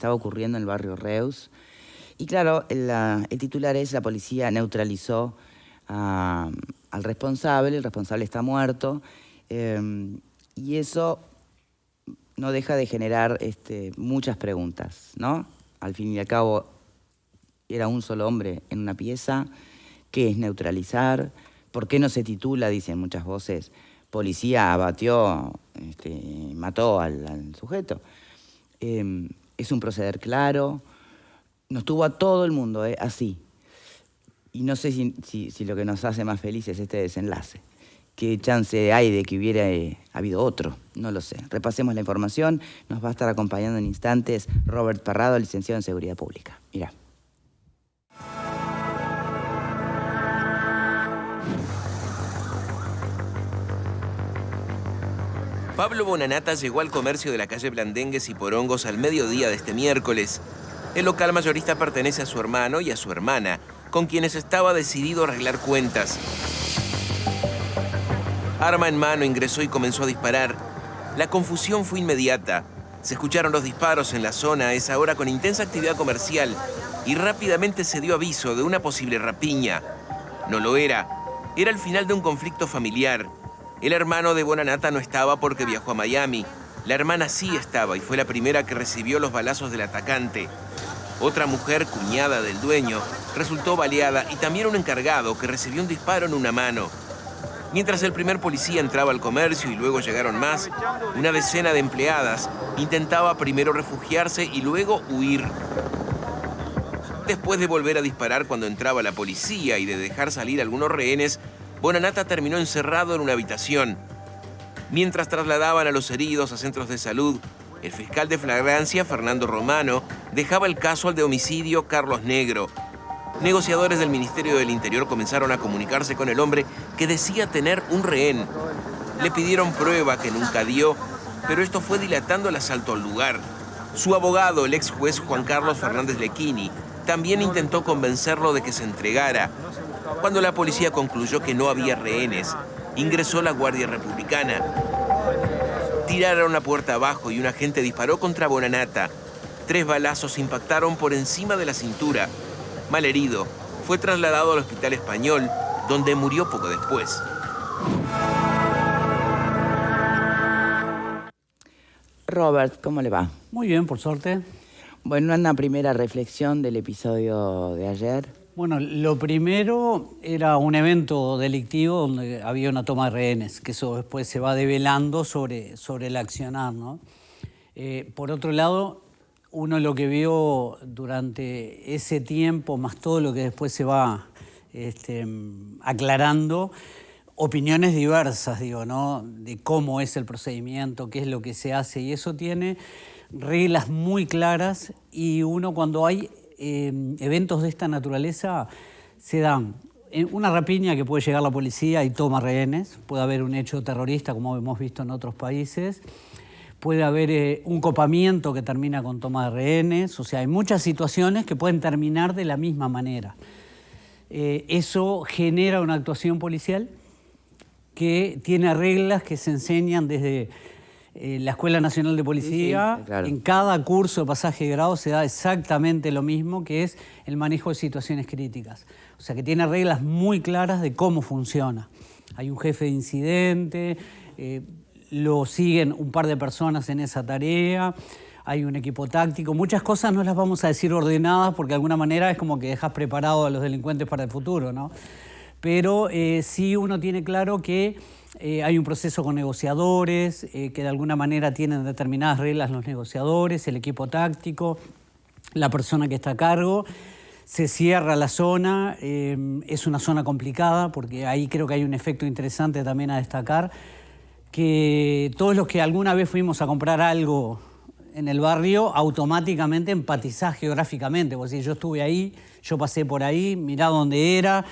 estaba ocurriendo en el barrio Reus. Y claro, el titular es: la policía neutralizó al responsable, el responsable está muerto, y eso no deja de generar muchas preguntas, ¿no? Al fin y al cabo, era un solo hombre en una pieza. ¿Qué es neutralizar? ¿Por qué no se titula, dicen muchas voces, policía abatió, mató al sujeto? Es un proceder claro. Nos tuvo a todo el mundo así. Y no sé si lo que nos hace más felices es este desenlace. ¿Qué chance hay de que hubiera habido otro? No lo sé. Repasemos la información. Nos va a estar acompañando en instantes Robert Parrado, licenciado en Seguridad Pública. Mirá. Pablo Bonanata llegó al comercio de la calle Blandengues y Porongos al mediodía de este miércoles. El local mayorista pertenece a su hermano y a su hermana, con quienes estaba decidido a arreglar cuentas. Arma en mano ingresó y comenzó a disparar. La confusión fue inmediata. Se escucharon los disparos en la zona a esa hora con intensa actividad comercial y rápidamente se dio aviso de una posible rapiña. No lo era. Era el final de un conflicto familiar. El hermano de Bonanata no estaba porque viajó a Miami. La hermana sí estaba y fue la primera que recibió los balazos del atacante. Otra mujer, cuñada del dueño, resultó baleada y también un encargado que recibió un disparo en una mano. Mientras el primer policía entraba al comercio y luego llegaron más, una decena de empleadas intentaba primero refugiarse y luego huir. Después de volver a disparar cuando entraba la policía y de dejar salir algunos rehenes, Bonanata terminó encerrado en una habitación. Mientras trasladaban a los heridos a centros de salud, el fiscal de flagrancia, Fernando Romano, dejaba el caso al de homicidio Carlos Negro. Negociadores del Ministerio del Interior comenzaron a comunicarse con el hombre que decía tener un rehén. Le pidieron prueba que nunca dio, pero esto fue dilatando el asalto al lugar. Su abogado, el ex juez Juan Carlos Fernández Lequini, también intentó convencerlo de que se entregara. Cuando la policía concluyó que no había rehenes, ingresó la Guardia Republicana. Tiraron la puerta abajo y un agente disparó contra Bonanata. 3 balazos impactaron por encima de la cintura. Malherido, fue trasladado al Hospital Español, donde murió poco después. Robert, ¿cómo le va? Muy bien, por suerte. Bueno, una primera reflexión del episodio de ayer. Bueno, lo primero era un evento delictivo donde había una toma de rehenes, que eso después se va develando sobre el accionar, ¿no? Por otro lado, uno lo que vio durante ese tiempo, más todo lo que después se va aclarando, opiniones diversas, digo, ¿no? De cómo es el procedimiento, qué es lo que se hace, y eso tiene reglas muy claras, y uno cuando hay eventos de esta naturaleza se dan una rapiña que puede llegar la policía y toma rehenes, puede haber un hecho terrorista como hemos visto en otros países, puede haber un copamiento que termina con toma de rehenes, o sea, hay muchas situaciones que pueden terminar de la misma manera. Eso genera una actuación policial que tiene reglas que se enseñan desde la Escuela Nacional de Policía. Sí, claro. En cada curso de pasaje de grado se da exactamente lo mismo, que es el manejo de situaciones críticas. O sea, que tiene reglas muy claras de cómo funciona. Hay un jefe de incidente, lo siguen un par de personas en esa tarea, hay un equipo táctico. Muchas cosas no las vamos a decir ordenadas porque de alguna manera es como que dejas preparado a los delincuentes para el futuro, ¿no? Pero sí uno tiene claro que hay un proceso con negociadores, que de alguna manera tienen determinadas reglas los negociadores, el equipo táctico, la persona que está a cargo. Se cierra la zona, es una zona complicada porque ahí creo que hay un efecto interesante también a destacar, que todos los que alguna vez fuimos a comprar algo en el barrio, automáticamente empatizás geográficamente. Vos decís, yo estuve ahí, yo pasé por ahí, mirá dónde era.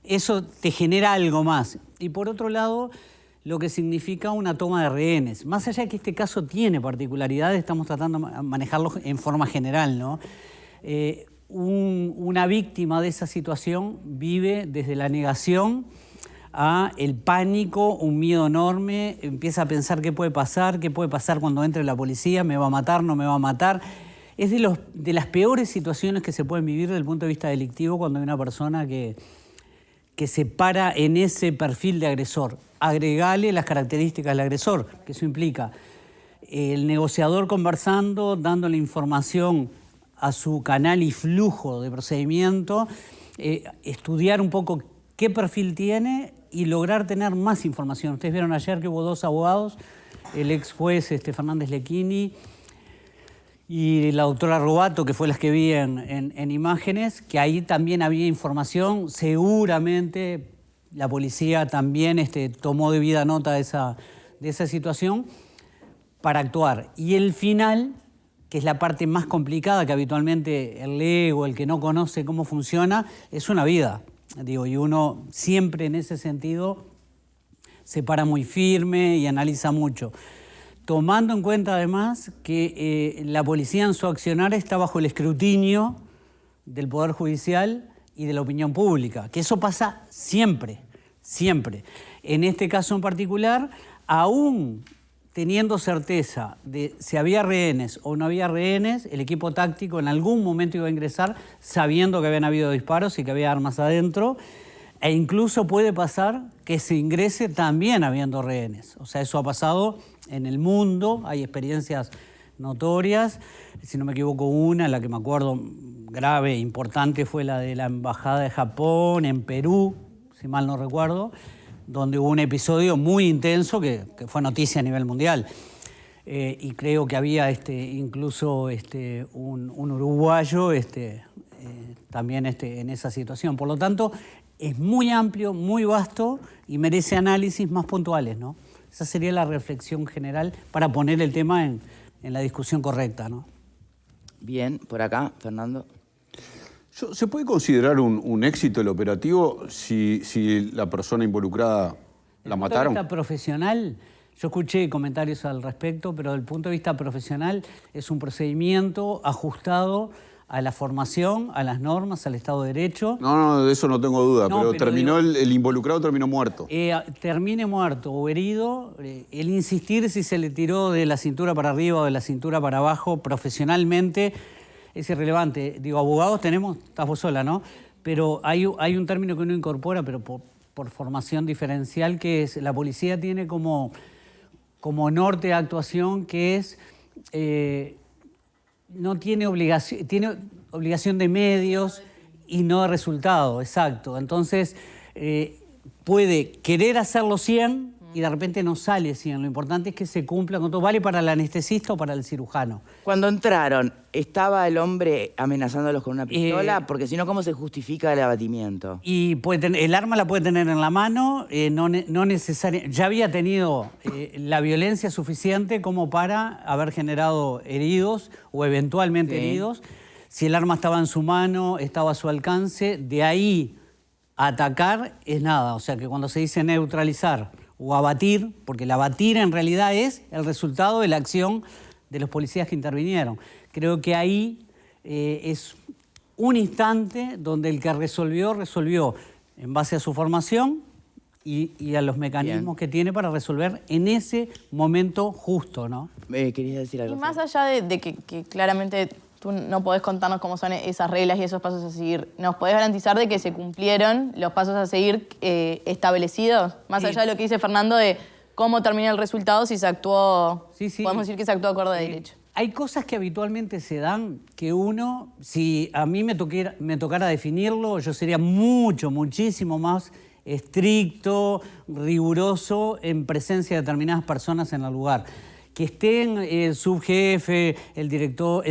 Eso te genera algo más. Y por otro lado, lo que significa una toma de rehenes. Más allá de que este caso tiene particularidades, estamos tratando de manejarlo en forma general, ¿no? Una víctima de esa situación vive desde la negación a el pánico, un miedo enorme, empieza a pensar qué puede pasar cuando entre la policía, me va a matar, no me va a matar. es de las peores situaciones que se pueden vivir desde el punto de vista delictivo cuando hay una persona que se para en ese perfil de agresor. Agregale las características del agresor, que eso implica el negociador conversando, dándole información a su canal y flujo de procedimiento, estudiar un poco qué perfil tiene y lograr tener más información. Ustedes vieron ayer que hubo 2 abogados, el ex juez Fernández Lecchini y la doctora Robato, que fue las que vi en imágenes, que ahí también había información. Seguramente la policía también tomó debida nota de esa situación para actuar. Y el final, que es la parte más complicada, que habitualmente el ego, el que no conoce cómo funciona, es una vida. Digo, y uno siempre en ese sentido se para muy firme y analiza mucho. Tomando en cuenta además que la policía en su accionar está bajo el escrutinio del Poder Judicial y de la opinión pública, que eso pasa siempre, siempre. En este caso en particular, aún teniendo certeza de si había rehenes o no había rehenes, el equipo táctico en algún momento iba a ingresar sabiendo que habían habido disparos y que había armas adentro, e incluso puede pasar que se ingrese también habiendo rehenes. O sea, eso ha pasado en el mundo, hay experiencias notorias. Si no me equivoco, una, la que me acuerdo grave, importante, fue la de la Embajada de Japón en Perú, si mal no recuerdo, donde hubo un episodio muy intenso que fue noticia a nivel mundial. Y creo que había incluso un uruguayo también en esa situación. Por lo tanto, es muy amplio, muy vasto y merece análisis más puntuales, ¿no? Esa sería la reflexión general para poner el tema en la discusión correcta, ¿no? Bien, por acá, Fernando. ¿Se puede considerar un éxito el operativo si la persona involucrada la mataron? Desde el punto de vista profesional, yo escuché comentarios al respecto, pero desde el punto de vista profesional es un procedimiento ajustado a la formación, a las normas, al Estado de Derecho. No, de eso no tengo duda, No, pero terminó el involucrado terminó muerto. Termine muerto o herido, el insistir si se le tiró de la cintura para arriba o de la cintura para abajo profesionalmente es irrelevante. Digo, abogados tenemos, estás vos sola, ¿no? Pero hay un término que uno incorpora, pero por formación diferencial, que es la policía tiene como norte de actuación, que es no tiene obligación de medios y no de resultado, exacto. Entonces, puede querer hacerlo 100 y de repente no sale 100. Lo importante es que se cumpla con todo. Vale para el anestesista o para el cirujano. Cuando entraron, ¿estaba el hombre amenazándolos con una pistola? Porque si no, ¿cómo se justifica el abatimiento? Y el arma la puede tener en la mano, no necesariamente. Ya había tenido la violencia suficiente como para haber generado heridos o eventualmente heridos. Si el arma estaba en su mano, estaba a su alcance, de ahí a atacar es nada. O sea que cuando se dice neutralizar o abatir, porque el abatir en realidad es el resultado de la acción de los policías que intervinieron. Creo que ahí es un instante donde el que resolvió en base a su formación y a los mecanismos que tiene para resolver en ese momento justo, ¿no? ¿Querías decir algo? Y más allá de que claramente tú no podés contarnos cómo son esas reglas y esos pasos a seguir, ¿nos podés garantizar de que se cumplieron los pasos a seguir establecidos? Más allá de lo que dice Fernando de cómo termina el resultado, si se actuó, podemos decir que se actuó de acuerdo a derecho. Hay cosas que habitualmente se dan que uno, si a mí me tocara definirlo, yo sería muchísimo más estricto, riguroso en presencia de determinadas personas en el lugar. Que estén el subjefe, el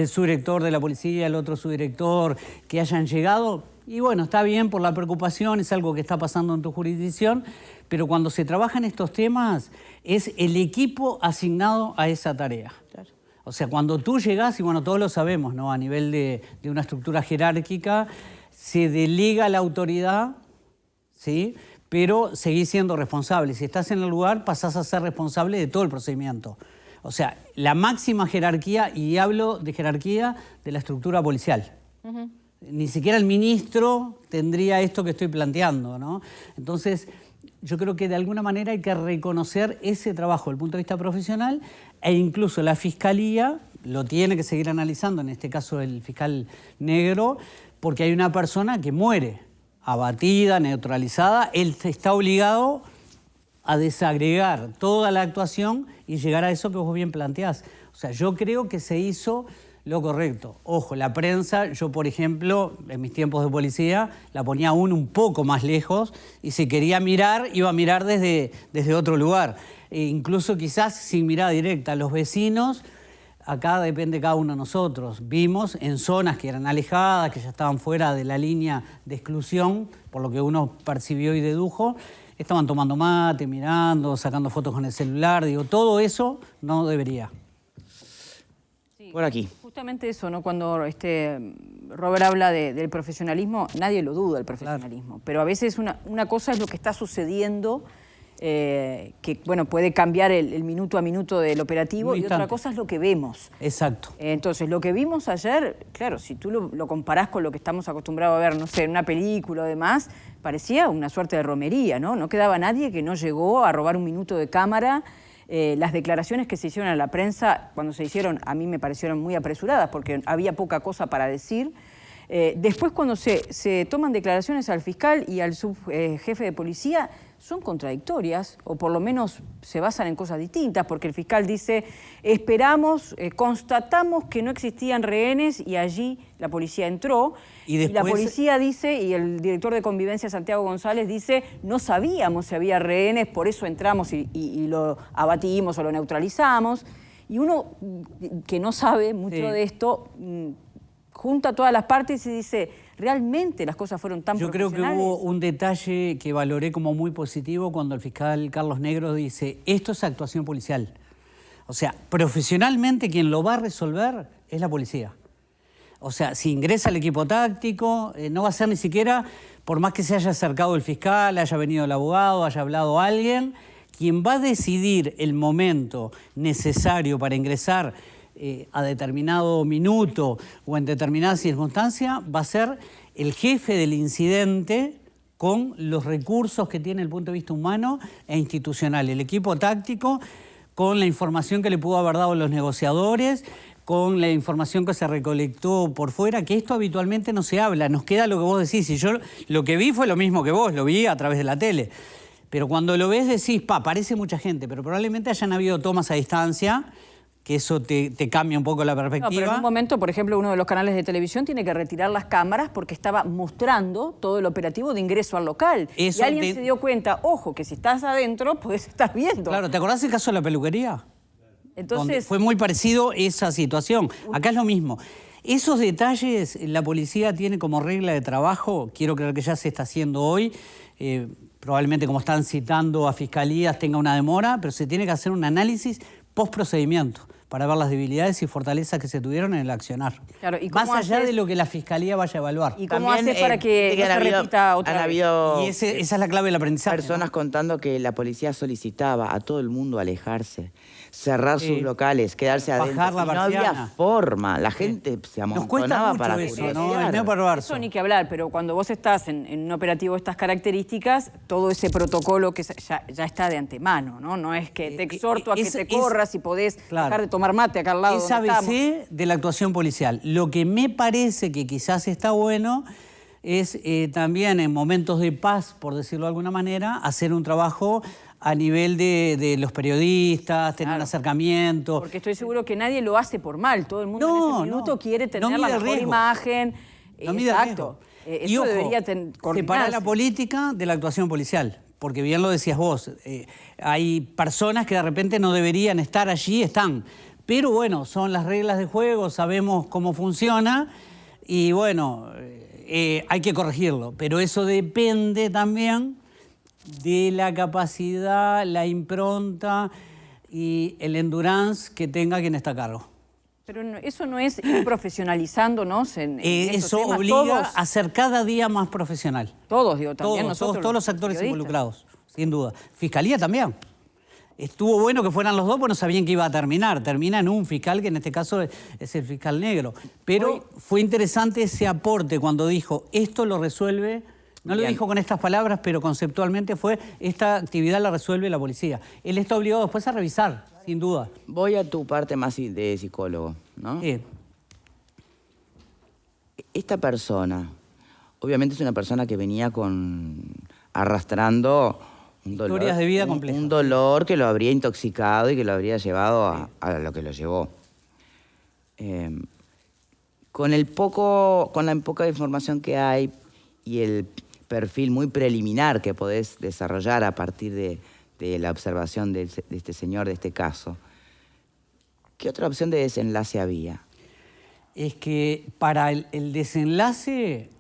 subdirector de la policía, el otro subdirector, que hayan llegado, y bueno, está bien por la preocupación, es algo que está pasando en tu jurisdicción, pero cuando se trabajan estos temas es el equipo asignado a esa tarea. Claro. O sea, cuando tú llegás, y bueno, todos lo sabemos, ¿no? A nivel de una estructura jerárquica, se delega la autoridad, ¿sí? Pero seguís siendo responsable. Si estás en el lugar, pasás a ser responsable de todo el procedimiento. O sea, la máxima jerarquía, y hablo de jerarquía de la estructura policial. Ni siquiera el ministro tendría esto que estoy planteando, ¿no? Entonces, yo creo que de alguna manera hay que reconocer ese trabajo desde el punto de vista profesional, e incluso la Fiscalía lo tiene que seguir analizando, en este caso el fiscal Negro, porque hay una persona que muere, abatida, neutralizada. Él está obligado a desagregar toda la actuación y llegar a eso que vos bien planteás. O sea, yo creo que se hizo lo correcto. Ojo, la prensa, yo por ejemplo, en mis tiempos de policía, la ponía aún un poco más lejos y si quería mirar, iba a mirar desde otro lugar. E incluso quizás sin mirada directa. Los vecinos, acá depende cada uno de nosotros. Vimos en zonas que eran alejadas, que ya estaban fuera de la línea de exclusión, por lo que uno percibió y dedujo, estaban tomando mate, mirando, sacando fotos con el celular. Digo, todo eso no debería. Por aquí. Justamente eso, ¿no? Cuando Robert habla del profesionalismo, nadie lo duda, el profesionalismo. Claro. Pero a veces una cosa es lo que está sucediendo, que bueno, puede cambiar el minuto a minuto del operativo, y otra cosa es lo que vemos. Exacto. Entonces, lo que vimos ayer, claro, si tú lo comparás con lo que estamos acostumbrados a ver, no sé, en una película o demás, parecía una suerte de romería, ¿no? No quedaba nadie que no llegó a robar un minuto de cámara. Las declaraciones que se hicieron a la prensa, cuando se hicieron, a mí me parecieron muy apresuradas porque había poca cosa para decir. Después, cuando se toman declaraciones al fiscal y al subjefe de policía, son contradictorias, o por lo menos se basan en cosas distintas, porque el fiscal dice, esperamos, constatamos que no existían rehenes y allí la policía entró. Y la policía dice, y el director de convivencia, Santiago González, dice, no sabíamos si había rehenes, por eso entramos y lo abatimos o lo neutralizamos. Y uno que no sabe mucho de esto, junta todas las partes y dice, ¿realmente las cosas fueron tan profesionales? Yo creo que hubo un detalle que valoré como muy positivo cuando el fiscal Carlos Negro dice, esto es actuación policial. O sea, profesionalmente quien lo va a resolver es la policía. O sea, si ingresa el equipo táctico, no va a ser ni siquiera, por más que se haya acercado el fiscal, haya venido el abogado, haya hablado alguien, quien va a decidir el momento necesario para ingresar a determinado minuto o en determinada circunstancia, va a ser el jefe del incidente con los recursos que tiene el punto de vista humano e institucional. El equipo táctico con la información que le pudo haber dado los negociadores, con la información que se recolectó por fuera, que esto habitualmente no se habla. Nos queda lo que vos decís. Y yo lo que vi fue lo mismo que vos, lo vi a través de la tele. Pero cuando lo ves decís, parece mucha gente, pero probablemente hayan habido tomas a distancia, que eso te cambia un poco la perspectiva. No, pero en un momento, por ejemplo, uno de los canales de televisión tiene que retirar las cámaras porque estaba mostrando todo el operativo de ingreso al local. Eso y alguien se dio cuenta, ojo, que si estás adentro podés estar viendo. Claro, ¿te acordás el caso de la peluquería? Entonces, fue muy parecido esa situación. Acá es lo mismo. Esos detalles la policía tiene como regla de trabajo, quiero creer que ya se está haciendo hoy, probablemente como están citando a fiscalías tenga una demora, pero se tiene que hacer un análisis post-procedimiento para ver las debilidades y fortalezas que se tuvieron en el accionar. Claro, ¿y más allá de lo que la fiscalía vaya a evaluar. ¿Y cómo haces para que no se repita otra vez? Y esa es la clave del aprendizaje. Personas contando que la policía solicitaba a todo el mundo alejarse, cerrar sus locales, quedarse adentro. Bajar la no había forma, la gente se amontonaba para eso, ¿no? Eso ni que hablar, pero cuando vos estás en un operativo de estas características, todo ese protocolo que ya está de antemano, ¿no? No es que te exhorto a que te corras y podés dejar de tomar mate acá al lado. Es ABC de la actuación policial. Lo que me parece que quizás está bueno es también en momentos de paz, por decirlo de alguna manera, hacer un trabajo a nivel de los periodistas, tener un acercamiento. Porque estoy seguro que nadie lo hace por mal. Todo el mundo en ese minuto quiere tener la mejor imagen. No mide riesgo. Y ojo, debería separar la política de la actuación policial. Porque bien lo decías vos, hay personas que de repente no deberían estar allí, están. Pero bueno, son las reglas de juego, sabemos cómo funciona y bueno, hay que corregirlo. Pero eso depende también de la capacidad, la impronta y el endurance que tenga quien está a cargo. Pero eso no es ir profesionalizándonos en eso temas, obliga todos, a ser cada día más profesional. Todos, digo, también nosotros. Todos los actores involucrados, sin duda. Fiscalía también. Estuvo bueno que fueran los dos, porque no sabían que iba a terminar. Termina en un fiscal, que en este caso es el fiscal Negro. Pero fue interesante ese aporte cuando dijo, esto lo resuelve. No lo dijo con estas palabras, pero conceptualmente fue, esta actividad la resuelve la policía. Él está obligado después a revisar Sin duda. Voy a tu parte más de psicólogo, ¿no? Sí. Esta persona, obviamente es una persona que venía arrastrando un dolor. Historias de vida complejas. Un dolor que lo habría intoxicado y que lo habría llevado a lo que lo llevó. Con la poca información que hay y el perfil muy preliminar que podés desarrollar a partir de la observación de este señor, de este caso, ¿qué otra opción de desenlace había? Es que para el desenlace,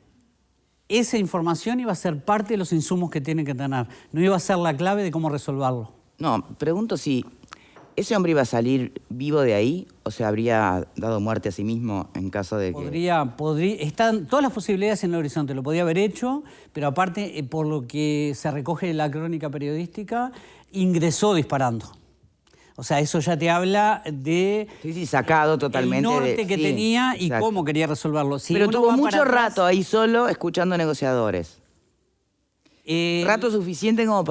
esa información iba a ser parte de los insumos que tienen que tener. No iba a ser la clave de cómo resolverlo. No, pregunto si ese hombre iba a salir vivo de ahí o se habría dado muerte a sí mismo en caso de que... Están todas las posibilidades en el horizonte. Lo podía haber hecho, pero aparte, por lo que se recoge de la crónica periodística, ingresó disparando. O sea, eso ya te habla de... Sí, sacado totalmente el norte que tenía y exacto. Cómo quería resolverlo. Si pero uno tuvo va mucho para atrás, rato ahí solo escuchando negociadores. Rato suficiente como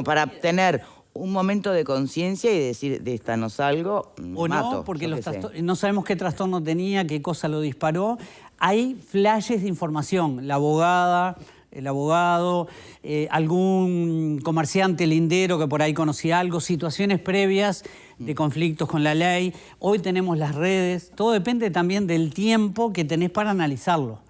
para tener un momento de conciencia y decir, de esta no salgo, o mato, no, porque yo qué sé. no sabemos qué trastorno tenía, qué cosa lo disparó. Hay flashes de información. La abogada, el abogado, algún comerciante lindero que por ahí conocía algo, situaciones previas de conflictos con la ley. Hoy tenemos las redes. Todo depende también del tiempo que tenés para analizarlo.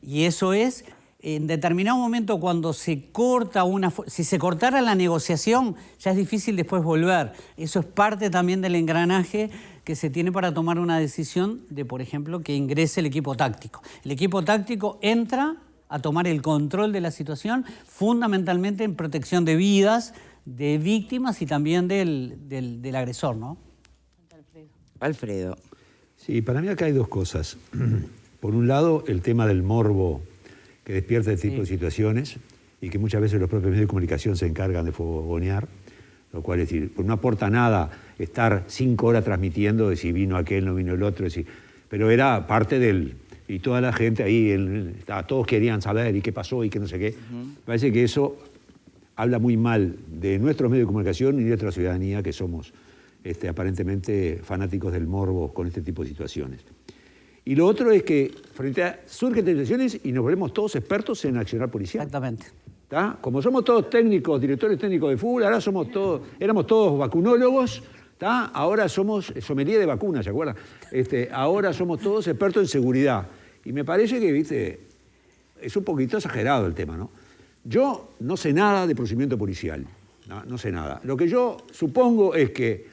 Y eso es... En determinado momento, cuando se corta si se cortara la negociación, ya es difícil después volver. Eso es parte también del engranaje que se tiene para tomar una decisión de, por ejemplo, que ingrese el equipo táctico. El equipo táctico entra a tomar el control de la situación, fundamentalmente en protección de vidas, de víctimas y también del agresor, ¿no? Alfredo. Sí, para mí acá hay dos cosas. Por un lado, el tema del morbo que despierta este tipo de situaciones y que muchas veces los propios medios de comunicación se encargan de fogonear, lo cual es decir, pues no aporta nada estar 5 horas transmitiendo de si vino aquel, no vino el otro, pero era parte del... Y toda la gente ahí, todos querían saber y qué pasó y qué no sé qué. Parece que eso habla muy mal de nuestros medios de comunicación y de nuestra ciudadanía, que somos aparentemente fanáticos del morbo con este tipo de situaciones. Y lo otro es que surgen situaciones y nos volvemos todos expertos en accionar policial. Exactamente. ¿Tá? Como somos todos técnicos, directores técnicos de fútbol, ahora éramos todos vacunólogos, ¿tá? Ahora somos sommelier de vacunas, ¿se acuerdan? Ahora somos todos expertos en seguridad. Y me parece que, viste, es un poquito exagerado el tema, ¿no? Yo no sé nada de procedimiento policial, no sé nada. Lo que yo supongo es que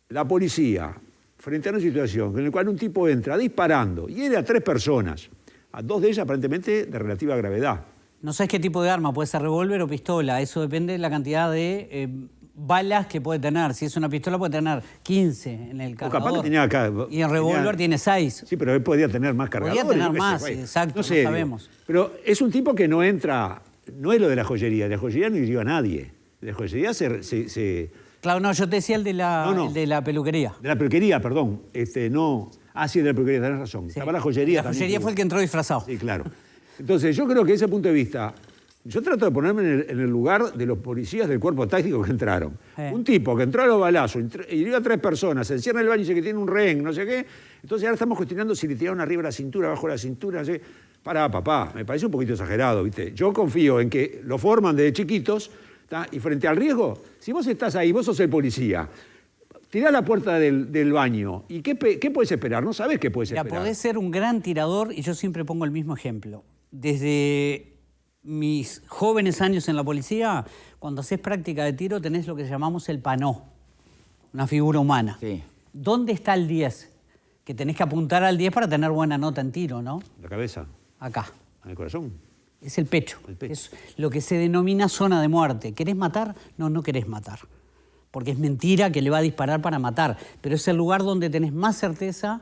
la policía, frente a una situación en la cual un tipo entra disparando y hiere a 3 personas, a 2 de ellas aparentemente de relativa gravedad. No sabes qué tipo de arma, puede ser revólver o pistola, eso depende de la cantidad de balas que puede tener. Si es una pistola puede tener 15 en el cargador. O capaz que tenía acá, y en revólver tiene 6. Sí, pero él podía tener más cargadores. Podía tener más, exacto, no sabemos. Pero es un tipo que no entra, no es lo de la joyería no hirió a nadie. De la joyería Claro, no, yo te decía el de la peluquería. De la peluquería, perdón. No. Ah, sí, de la peluquería, tenés razón. Sí. Estaba la joyería. La joyería fue el que entró disfrazado. Sí, claro. Entonces, yo creo que desde ese punto de vista, yo trato de ponerme en el lugar de los policías del cuerpo táctico que entraron. Un tipo que entró a los balazos, hirió a 3 personas, se encierra en el baño y dice que tiene un rehén, no sé qué. Entonces ahora estamos cuestionando si le tiraron arriba la cintura, abajo la cintura, no sé. Pará, papá, me parece un poquito exagerado, ¿viste? Yo confío en que lo forman desde chiquitos. Y frente al riesgo, si vos estás ahí, vos sos el policía, tirás la puerta del baño, ¿y qué puedes esperar? No sabés qué puedes esperar. Podés ser un gran tirador, y yo siempre pongo el mismo ejemplo. Desde mis jóvenes años en la policía, cuando haces práctica de tiro tenés lo que llamamos el panó, una figura humana. Sí. ¿Dónde está el 10? Que tenés que apuntar al 10 para tener buena nota en tiro, ¿no? La cabeza. Acá. En el corazón. Es el pecho. El pecho. Es lo que se denomina zona de muerte. ¿Querés matar? No, no querés matar. Porque es mentira que le va a disparar para matar. Pero es el lugar donde tenés más certeza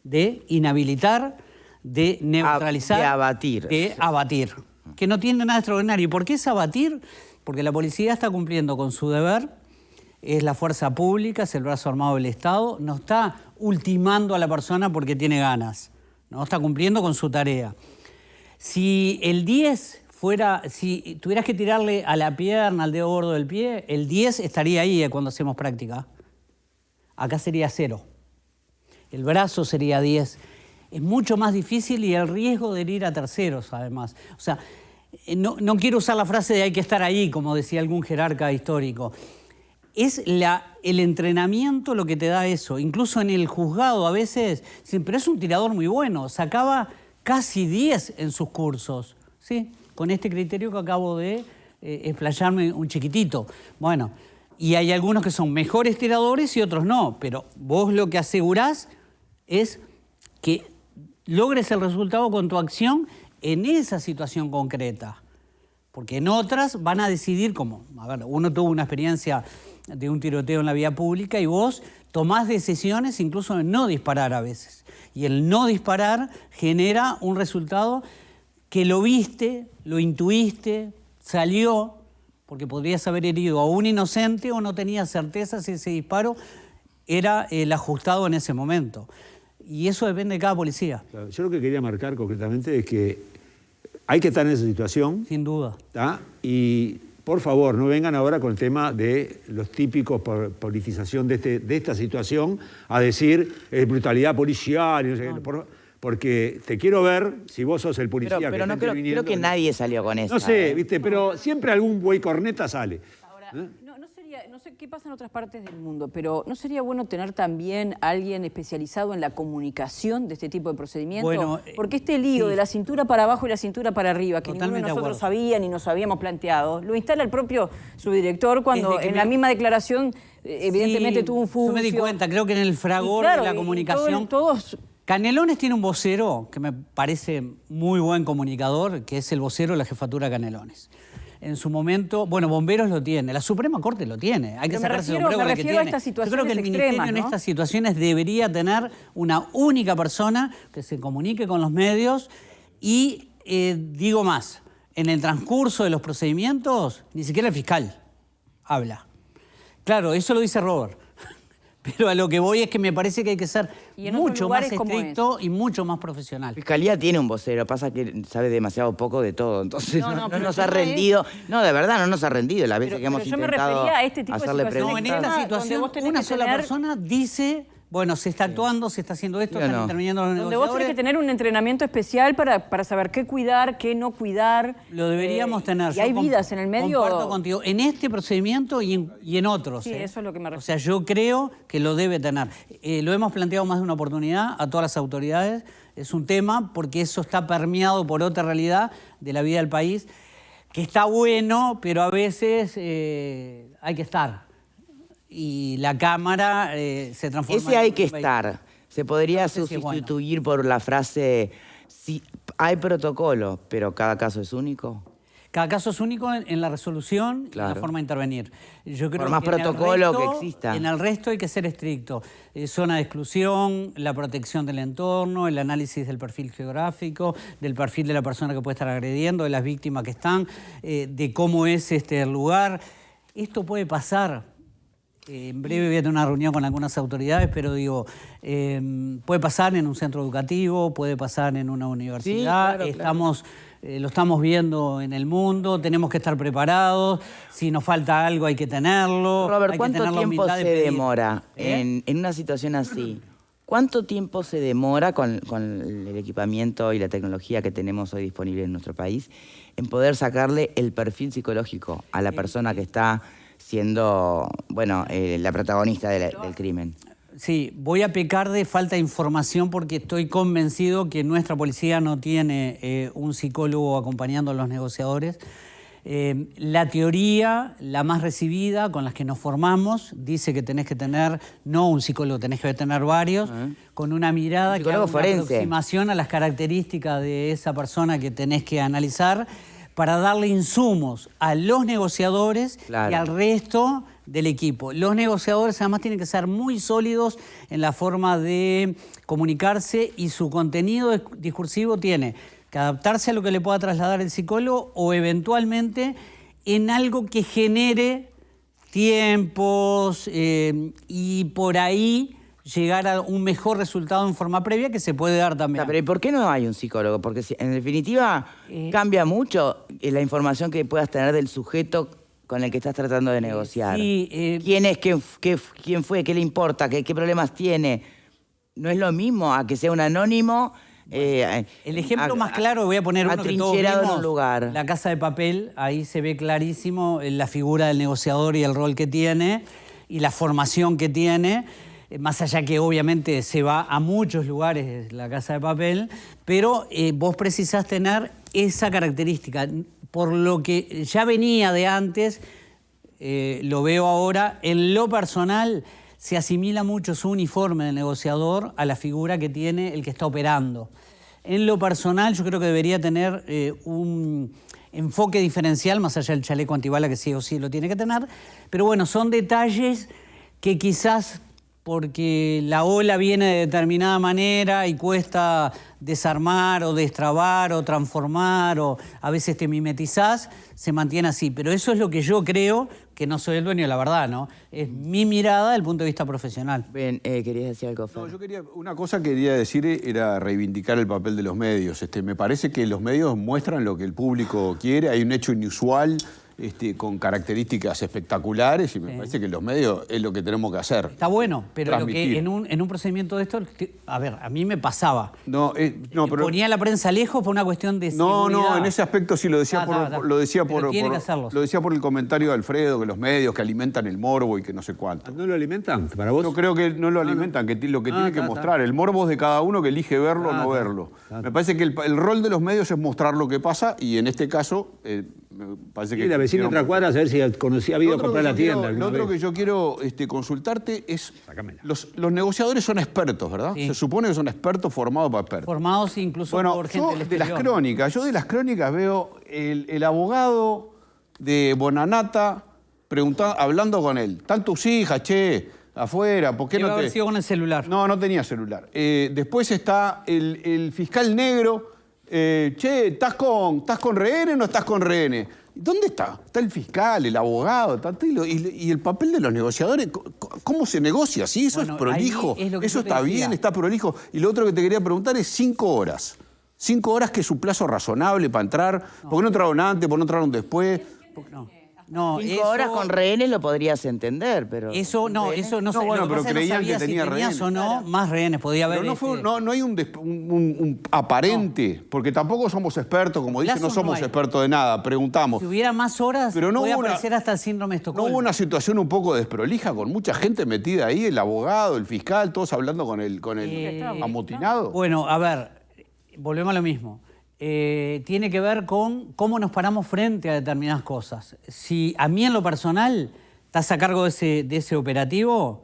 de inhabilitar, de neutralizar. De abatir. De abatir. Que no tiene nada extraordinario. ¿Y por qué es abatir? Porque la policía está cumpliendo con su deber. Es la fuerza pública, es el brazo armado del Estado. No está ultimando a la persona porque tiene ganas. No está cumpliendo con su tarea. Si el 10 si tuvieras que tirarle a la pierna, al dedo gordo del pie, el 10 estaría ahí cuando hacemos práctica. Acá sería 0. El brazo sería 10. Es mucho más difícil y el riesgo de herir a terceros, además. O sea, no quiero usar la frase de hay que estar ahí, como decía algún jerarca histórico. Es el entrenamiento lo que te da eso. Incluso en el juzgado a veces, pero es un tirador muy bueno. Sacaba casi 10 en sus cursos, ¿sí? Con este criterio que acabo de explayarme un chiquitito. Bueno, y hay algunos que son mejores tiradores y otros no, pero vos lo que asegurás es que logres el resultado con tu acción en esa situación concreta. Porque en otras van a decidir como, a ver, uno tuvo una experiencia de un tiroteo en la vía pública y vos tomás decisiones incluso de no disparar a veces. Y el no disparar genera un resultado que lo viste, lo intuiste, salió, porque podrías haber herido a un inocente o no tenías certeza si ese disparo era el ajustado en ese momento. Y eso depende de cada policía. Claro, yo lo que quería marcar concretamente es que hay que estar en esa situación. Sin duda. ¿Tá? Y por favor, no vengan ahora con el tema de los típicos politización de esta situación a decir brutalidad policial y no sé qué. Porque te quiero ver si vos sos el policía pero que está no creo que nadie salió con eso. No sé, ¿viste? Pero siempre algún güey corneta sale. Ahora, no sé qué pasa en otras partes del mundo, pero ¿no sería bueno tener también a alguien especializado en la comunicación de este tipo de procedimientos? Bueno, porque este lío sí. de la cintura para abajo y la cintura para arriba, que Totalmente ninguno de nosotros de acuerdo. sabía ni nos habíamos planteado, lo instala el propio subdirector cuando Desde que en la misma declaración evidentemente Sí, tuvo un furcio. Yo me di cuenta, creo que en el fragor Y claro, de la y comunicación... todos Canelones tiene un vocero que me parece muy buen comunicador, que es el vocero de la jefatura Canelones. En su momento, bueno, Bomberos lo tiene, la Suprema Corte lo tiene, hay que Pero sacarse el sombrero me con el que refiero a tiene. estas Yo creo que el situaciones Ministerio extremas, en ¿no? estas situaciones debería tener una única persona que se comunique con los medios y, digo más, en el transcurso de los procedimientos, ni siquiera el fiscal habla. Claro, eso lo dice Robert. Pero a lo que voy es que me parece que hay que ser ¿Y en otros mucho más lugares cómo es? estricto y mucho más profesional. La Fiscalía tiene un vocero, pasa que sabe demasiado poco de todo, entonces no pero nos el ha tema es- rendido. No, de verdad, no nos ha rendido las veces que hemos yo me intentado refería a este tipo de hacerle situaciones. No, en preguntas. esta Donde situación vos tenés una que sola tener- persona dice, bueno, se está actuando, se está haciendo esto, ¿Sí o están no? interviniendo los donde vos negociadores. tenés que tener un entrenamiento especial para saber qué cuidar, qué no cuidar. Lo deberíamos tener. Y Yo hay vidas en el medio. Comparto contigo, en este procedimiento y en otros. Sí, eso es lo que me refiero. O sea, yo creo que lo debe tener. Lo hemos planteado más de una oportunidad a todas las autoridades. Es un tema porque eso está permeado por otra realidad de la vida del país, que está bueno, pero a veces hay que estar. Y la Cámara se transforma... Ese hay en que un vehículo. estar. Se podría No sé si es bueno. sustituir por la frase, sí, hay protocolo, pero cada caso es único. Cada caso es único en la resolución y en Claro. la forma de intervenir. Yo creo Por más que en el protocolo resto- que exista. En el resto hay que ser estricto. Zona de exclusión, la protección del entorno, el análisis del perfil geográfico, del perfil de la persona que puede estar agrediendo, de las víctimas que están, de cómo es el lugar. Esto puede pasar. En breve voy a tener una reunión con algunas autoridades, pero digo, puede pasar en un centro educativo, puede pasar en una universidad, claro. Lo estamos viendo en el mundo, tenemos que estar preparados, si nos falta algo hay que tenerlo. Robert, hay que ¿cuánto tener la tiempo humildad se de pedir. demora en una situación así? ¿Cuánto tiempo se demora con el equipamiento y la tecnología que tenemos hoy disponible en nuestro país en poder sacarle el perfil psicológico a la persona que está siendo, bueno, la protagonista del crimen? Sí, voy a pecar de falta de información porque estoy convencido que nuestra policía no tiene un psicólogo acompañando a los negociadores. La teoría, la más recibida, con las que nos formamos, dice que tenés que tener, no un psicólogo, tenés que tener varios, con una mirada Un que haga psicólogo una forense. aproximación a las características de esa persona que tenés que analizar para darle insumos a los negociadores Claro. y al resto del equipo. Los negociadores además tienen que ser muy sólidos en la forma de comunicarse y su contenido discursivo tiene que adaptarse a lo que le pueda trasladar el psicólogo o eventualmente en algo que genere tiempos y por ahí llegar a un mejor resultado en forma previa que se puede dar también. Pero ¿y por qué no hay un psicólogo? Porque en definitiva cambia mucho la información que puedas tener del sujeto con el que estás tratando de negociar. Sí, ¿Quién es? ¿Quién fue? ¿Qué le importa? ¿Qué problemas tiene? No es lo mismo a que sea un anónimo. El ejemplo más claro, voy a poner uno que todos atrincherado vimos, en un lugar. La Casa de Papel, ahí se ve clarísimo la figura del negociador y el rol que tiene y la formación que tiene, más allá que obviamente se va a muchos lugares La Casa de Papel, pero vos precisás tener esa característica. Por lo que ya venía de antes, lo veo ahora, en lo personal se asimila mucho su uniforme de negociador a la figura que tiene el que está operando. En lo personal, yo creo que debería tener un enfoque diferencial, más allá del chaleco antibala que sí o sí lo tiene que tener. Pero bueno, son detalles que quizás porque la ola viene de determinada manera y cuesta desarmar o destrabar o transformar o a veces te mimetizás, se mantiene así. Pero eso es lo que yo creo, que no soy el dueño de la verdad, ¿no? Es mi mirada desde el punto de vista profesional. Bien, ¿querías decir algo, Fer? No, una cosa que quería decir era reivindicar el papel de los medios. Me parece que los medios muestran lo que el público quiere, hay un hecho inusual, con características espectaculares y me parece que los medios es lo que tenemos que hacer. Está bueno, pero lo que en un procedimiento de esto, a ver, a mí me pasaba. Pero ponía la prensa lejos por una cuestión de seguridad. No, en ese aspecto sí lo decía lo decía por el comentario de Alfredo, que los medios que alimentan el morbo y que no sé cuánto. ¿No lo alimentan para vos? Yo creo que no lo alimentan, que lo que tiene que mostrar. El morbo es de cada uno que elige verlo o no verlo. Me parece que el rol de los medios es mostrar lo que pasa y en este caso me parece que... la vecina de otra cuadra a ver si conocía, había ido a comprar la tienda. Lo otro que yo quiero consultarte es... Los negociadores son expertos, ¿verdad? Sí. Se supone que son expertos formados para expertos. Formados incluso por gente del exterior. Yo de las crónicas veo el abogado de Bonanata hablando con él. Están tus hijas, che, afuera, ¿por qué no te...? Debe haber sido con el celular. No tenía celular. Después está el fiscal negro. Che, ¿estás con rehenes o no estás con rehenes? ¿Dónde está? Está el fiscal, el abogado, y el papel de los negociadores. ¿Cómo se negocia? ¿Sí? Eso es prolijo. Eso está bien, está prolijo. Y lo otro que te quería preguntar es 5 horas. 5 horas que es un plazo razonable para entrar. ¿Por qué no entraron antes? ¿Por qué no entraron después? No, 5 horas con rehenes lo podrías entender, pero... Eso no sé. Bueno, pero creían que tenía si rehenes. o no, más rehenes podía haber. Pero no hay un aparente, porque tampoco somos expertos, como dicen, no somos expertos de nada, preguntamos. Si hubiera más horas, podía aparecer hasta el síndrome de Estocolmo. ¿No hubo una situación un poco desprolija, con mucha gente metida ahí, el abogado, el fiscal, todos hablando con el amotinado? Bueno, a ver, volvemos a lo mismo. Tiene que ver con cómo nos paramos frente a determinadas cosas. Si a mí en lo personal estás a cargo de ese operativo,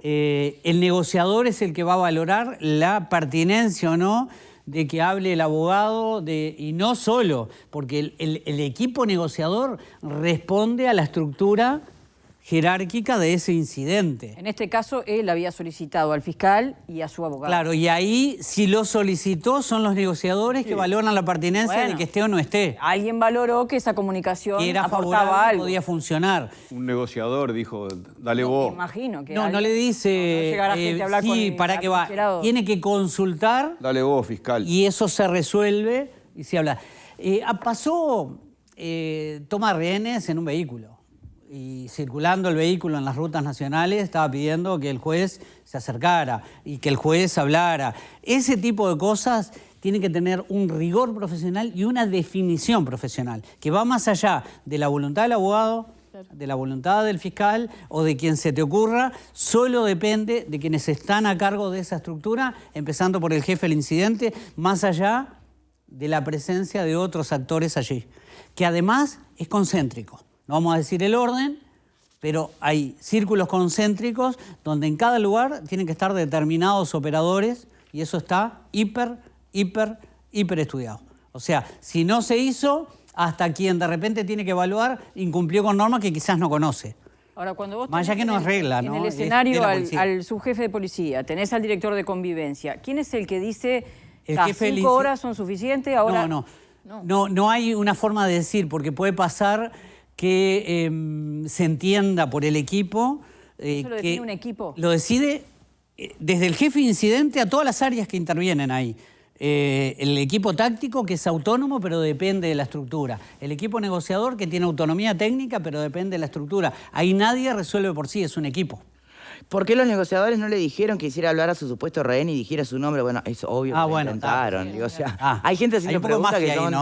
el negociador es el que va a valorar la pertinencia o no de que hable el abogado, y no solo, porque el equipo negociador responde a la estructura jerárquica de ese incidente. En este caso, él había solicitado al fiscal y a su abogado. Claro, y ahí, si lo solicitó, son los negociadores que valoran la pertinencia de que esté o no esté. Alguien valoró que esa comunicación que era aportaba favorable, algo. podía funcionar. Un negociador dijo, dale vos. Me imagino que No le dice, llegará gente a hablar sí, con para qué va. Tiene que consultar. Dale vos, fiscal. Y eso se resuelve y se habla. Pasó toma rehenes en un vehículo. Y circulando el vehículo en las rutas nacionales estaba pidiendo que el juez se acercara y que el juez hablara. Ese tipo de cosas tienen que tener un rigor profesional y una definición profesional, que va más allá de la voluntad del abogado, de la voluntad del fiscal o de quien se te ocurra. Solo depende de quienes están a cargo de esa estructura, empezando por el jefe del incidente, más allá de la presencia de otros actores allí, que además es concéntrico. No vamos a decir el orden, pero hay círculos concéntricos donde en cada lugar tienen que estar determinados operadores y eso está hiper estudiado. O sea, si no se hizo, hasta quien de repente tiene que evaluar incumplió con normas que quizás no conoce. Ahora, cuando vos más allá que no es regla, ¿no? En el escenario al subjefe de policía, tenés al director de convivencia. ¿Quién es el que dice que 5 horas son suficientes? Ahora... No hay una forma de decir, porque puede pasar que se entienda por el equipo. ¿Eso lo define un equipo? Lo decide desde el jefe de incidente a todas las áreas que intervienen ahí. El equipo táctico, que es autónomo, pero depende de la estructura. El equipo negociador, que tiene autonomía técnica, pero depende de la estructura. Ahí nadie resuelve por sí, es un equipo. ¿Por qué los negociadores no le dijeron que hiciera hablar a su supuesto rehén y dijera su nombre? Bueno, es obvio que lo intentaron. Digo, o sea, hay gente haciendo preguntas que son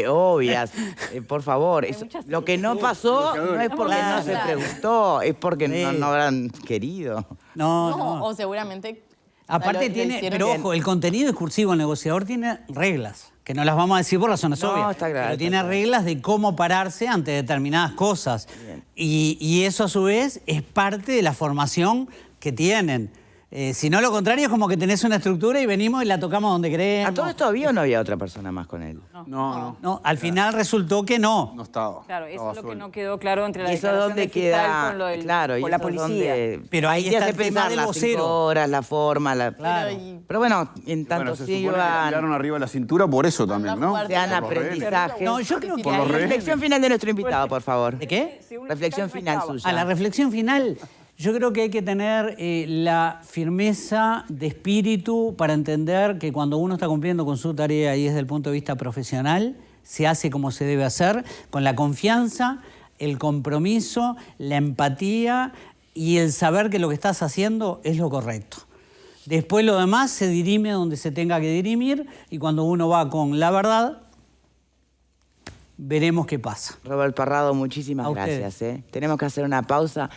obvias. Por favor, lo que no pasó no es porque no se preguntó, es porque no habrán querido. No. O seguramente... Aparte tiene, pero ojo, el contenido discursivo del negociador tiene reglas, que no las vamos a decir por razones obvias. Está claro, pero tiene reglas de cómo pararse ante determinadas cosas. Y eso a su vez es parte de la formación que tienen. Si no, lo contrario es como que tenés una estructura y venimos y la tocamos donde queremos. ¿A todo esto había o no había otra persona más con él? No, al final resultó que no. No estaba. Claro, eso es lo que no quedó claro entre la ¿Y eso declaración dónde de Fiscal queda? con, lo del, Claro, con y la eso policía. Pero ahí está el tema del las vocero. 5 horas, la forma, Claro. Pero bueno, en tanto Bueno, se supone que le sigan... tiraron arriba de la cintura por eso también, ¿no? Sean Por los rehenes. aprendizajes. No, yo creo que Por los rehenes. Reflexión final de nuestro invitado, por favor. ¿De qué? Reflexión final suya. A la reflexión final, yo creo que hay que tener la firmeza de espíritu para entender que cuando uno está cumpliendo con su tarea y desde el punto de vista profesional, se hace como se debe hacer, con la confianza, el compromiso, la empatía y el saber que lo que estás haciendo es lo correcto. Después lo demás se dirime donde se tenga que dirimir y cuando uno va con la verdad, veremos qué pasa. Robert Parrado, muchísimas A ustedes. gracias. Tenemos que hacer una pausa.